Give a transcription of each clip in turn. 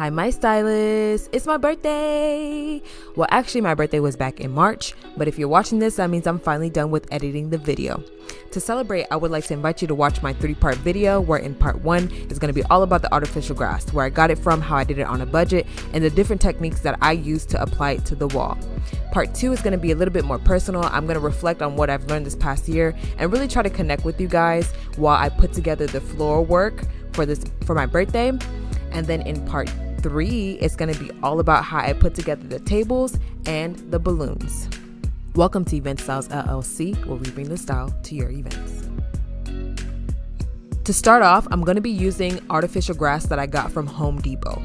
Hi, my stylists. It's my birthday. Well, actually, my birthday was back in March, but if you're watching this, that means I'm finally done with editing the video. To celebrate, I would like to invite you to watch my 3-part video, where in part 1 is going to be all about the artificial grass, where I got it from, how I did it on a budget, and the different techniques that I use to apply it to the wall. Part 2 is going to be a little bit more personal. I'm going to reflect on what I've learned this past year and really try to connect with you guys while I put together the floral work for my birthday. And then in part 3, it's going to be all about how I put together the tables and the balloons. Welcome to Event Styles LLC, where we bring the style to your events. To start off, I'm going to be using artificial grass that I got from Home Depot.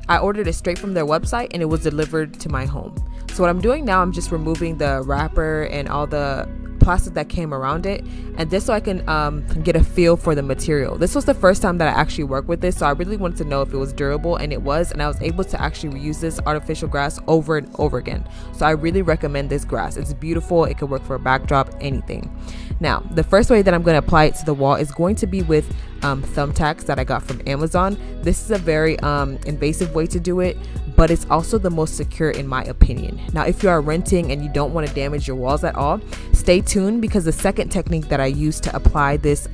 I ordered it straight from their website and it was delivered to my home. So what I'm doing now, I'm just removing the wrapper and all the plastic that came around it, and this so I can get a feel for the material. This was the first time that I actually worked with this, so I really wanted to know if it was durable, and it was, and I was able to actually reuse this artificial grass over and over again. So I really recommend this grass. It's beautiful. It could work for a backdrop, anything. Now, the first way that I'm going to apply it to the wall is going to be with Thumbtacks that I got from Amazon. This is a very invasive way to do it, but it's also the most secure in my opinion. Now, if you are renting and you don't want to damage your walls at all, stay tuned, because the second technique that I use to apply this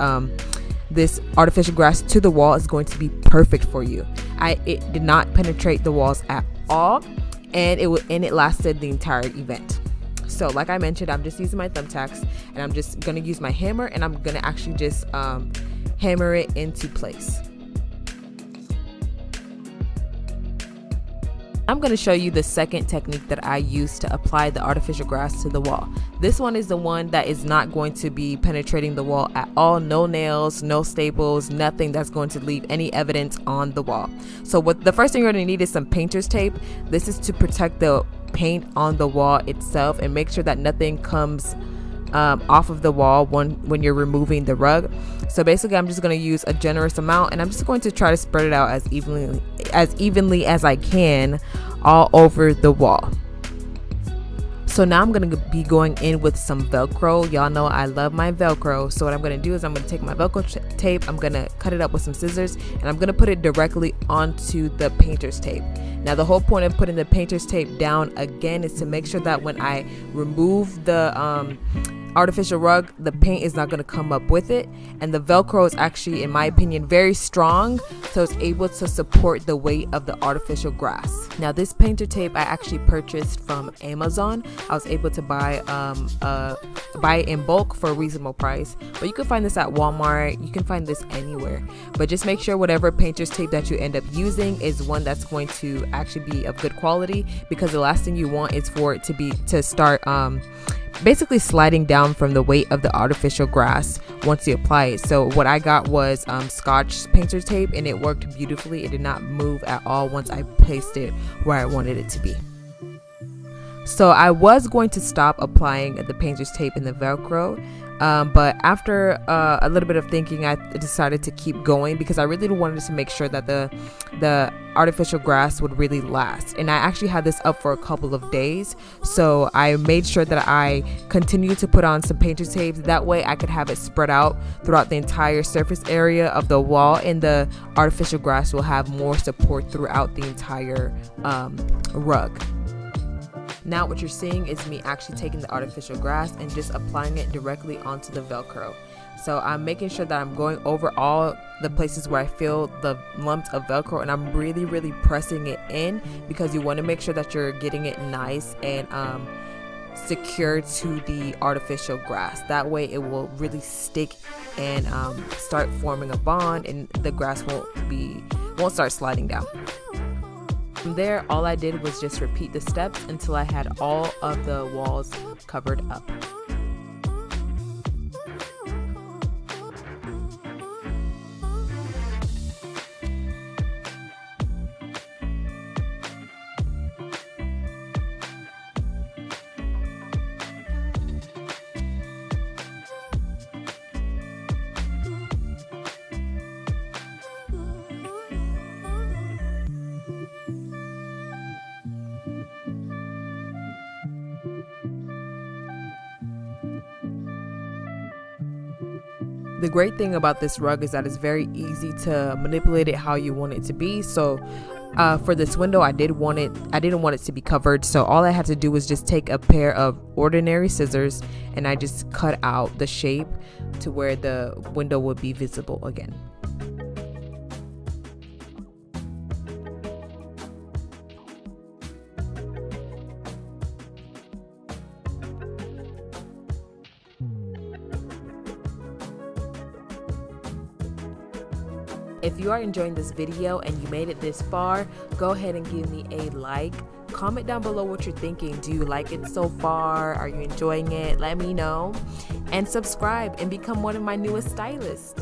this artificial grass to the wall is going to be perfect for you. It did not penetrate the walls at all, and it lasted the entire event. So like I mentioned, I'm just using my Thumbtacks, and I'm just going to use my hammer, and I'm going to actually just hammer it into place. I'm going to show you the second technique that I use to apply the artificial grass to the wall. This one is the one that is not going to be penetrating the wall at all. No nails, no staples, nothing that's going to leave any evidence on the wall. So the first thing you're going to need is some painter's tape. This is to protect the paint on the wall itself and make sure that nothing comes off of the wall when you're removing the rug. So basically, I'm just going to use a generous amount, and I'm just going to try to spread it out as evenly as I can all over the wall. So now I'm going to be going in with some Velcro. Y'all know I love my Velcro. So what I'm going to do is I'm going to take my Velcro tape, I'm going to cut it up with some scissors, and I'm going to put it directly onto the painter's tape. Now, the whole point of putting the painter's tape down again is to make sure that when I remove the artificial rug, the paint is not going to come up with it, and the Velcro is actually, in my opinion, very strong, so it's able to support the weight of the artificial grass. Now, this painter tape I actually purchased from Amazon. I was able to buy it in bulk for a reasonable price, but you can find this at Walmart. You can find this anywhere, but just make sure whatever painter's tape that you end up using is one that's going to actually be of good quality, because the last thing you want is for it to start basically sliding down from the weight of the artificial grass once you apply it. So what I got was Scotch painter's tape, and it worked beautifully. It did not move at all once I placed it where I wanted it to be. So I was going to stop applying the painter's tape in the Velcro, but after a little bit of thinking, I decided to keep going, because I really wanted to make sure that the artificial grass would really last. And I actually had this up for a couple of days, so I made sure that I continued to put on some painter's tape. That way I could have it spread out throughout the entire surface area of the wall, and the artificial grass will have more support throughout the entire rug. Now what you're seeing is me actually taking the artificial grass and just applying it directly onto the Velcro. So I'm making sure that I'm going over all the places where I feel the lumps of Velcro, and I'm really, really pressing it in, because you want to make sure that you're getting it nice and secure to the artificial grass. That way it will really stick and start forming a bond, and the grass won't start sliding down. From there, all I did was just repeat the steps until I had all of the walls covered up. The great thing about this rug is that it's very easy to manipulate it how you want it to be. So For this window, I didn't want it to be covered, so all I had to do was just take a pair of ordinary scissors and I just cut out the shape to where the window would be visible again. If you are enjoying this video and you made it this far, go ahead and give me a like. Comment down below what you're thinking. Do you like it so far? Are you enjoying it? Let me know. And subscribe and become one of my newest stylists.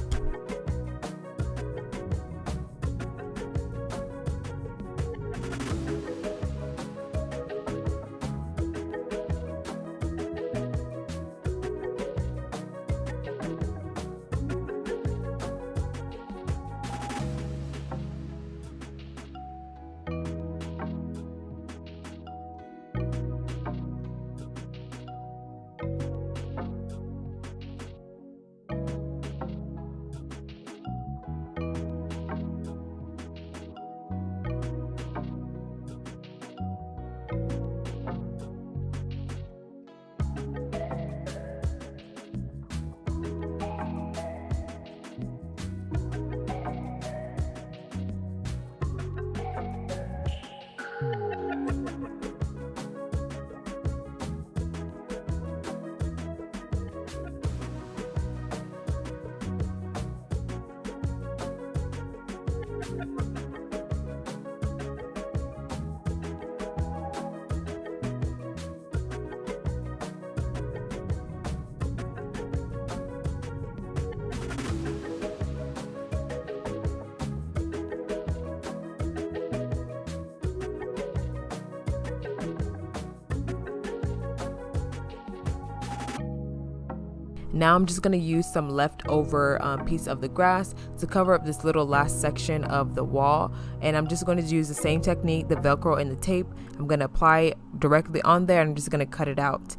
Now I'm just going to use some leftover piece of the grass to cover up this little last section of the wall, and I'm just going to use the same technique, the Velcro and the tape. I'm going to apply it directly on there and I'm just going to cut it out.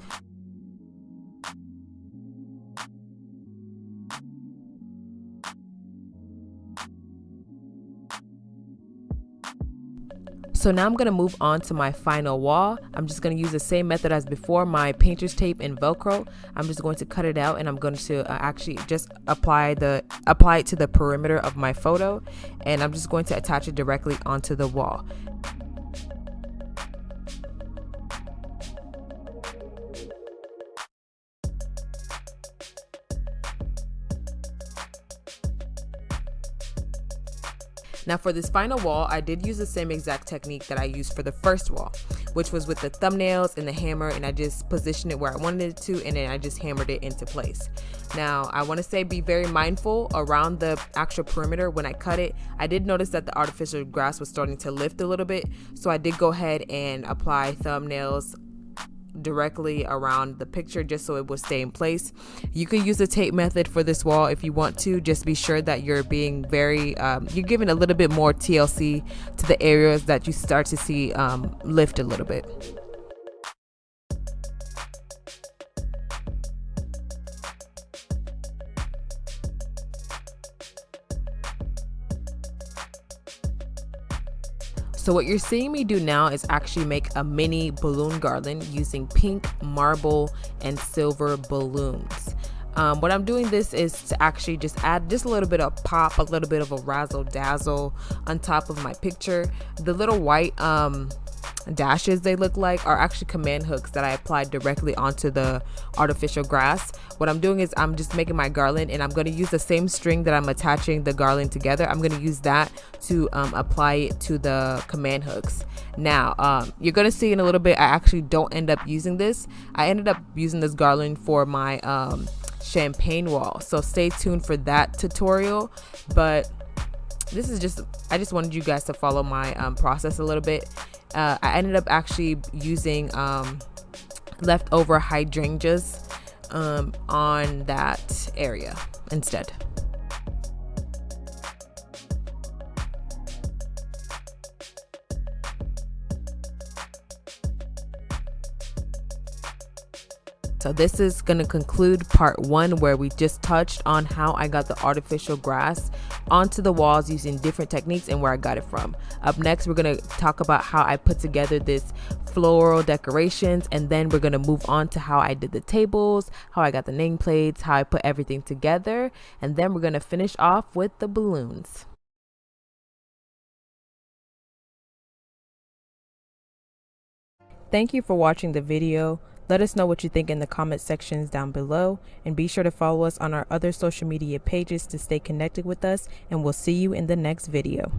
So now I'm going to move on to my final wall. I'm just going to use the same method as before, my painter's tape and Velcro. I'm just going to cut it out and I'm going to actually just apply it to the perimeter of my photo, and I'm just going to attach it directly onto the wall. Now for this final wall, I did use the same exact technique that I used for the first wall, which was with the thumbnails and the hammer, and I just positioned it where I wanted it to, and then I just hammered it into place. Now I want to say be very mindful around the actual perimeter. When I cut it, I did notice that the artificial grass was starting to lift a little bit, so I did go ahead and apply thumbnails directly around the picture just so it will stay in place. You could use the tape method for this wall if you want to. Just be sure that you're being very you're giving a little bit more TLC to the areas that you start to see lift a little bit. So what you're seeing me do now is actually make a mini balloon garland using pink, marble, and silver balloons. What I'm doing this is to actually just add just a little bit of pop, a little bit of a razzle dazzle on top of my picture. The little white dashes they look like are actually command hooks that I applied directly onto the artificial grass. What I'm doing is I'm just making my garland, and I'm going to use the same string that I'm attaching the garland together. I'm going to use that to apply it to the command hooks. Now you're going to see in a little bit I actually don't end up using this. I ended up using this garland for my champagne wall, so stay tuned for that tutorial. But this is just, I just wanted you guys to follow my process a little bit. I ended up actually using leftover hydrangeas on that area instead. So this is going to conclude part 1, where we just touched on how I got the artificial grass onto the walls using different techniques and where I got it from. Up next, we're gonna talk about how I put together this floral decorations, and then we're gonna move on to how I did the tables, how I got the nameplates, how I put everything together, and then we're gonna finish off with the balloons. Thank you for watching the video. Let us know what you think in the comment sections down below, and be sure to follow us on our other social media pages to stay connected with us, and we'll see you in the next video.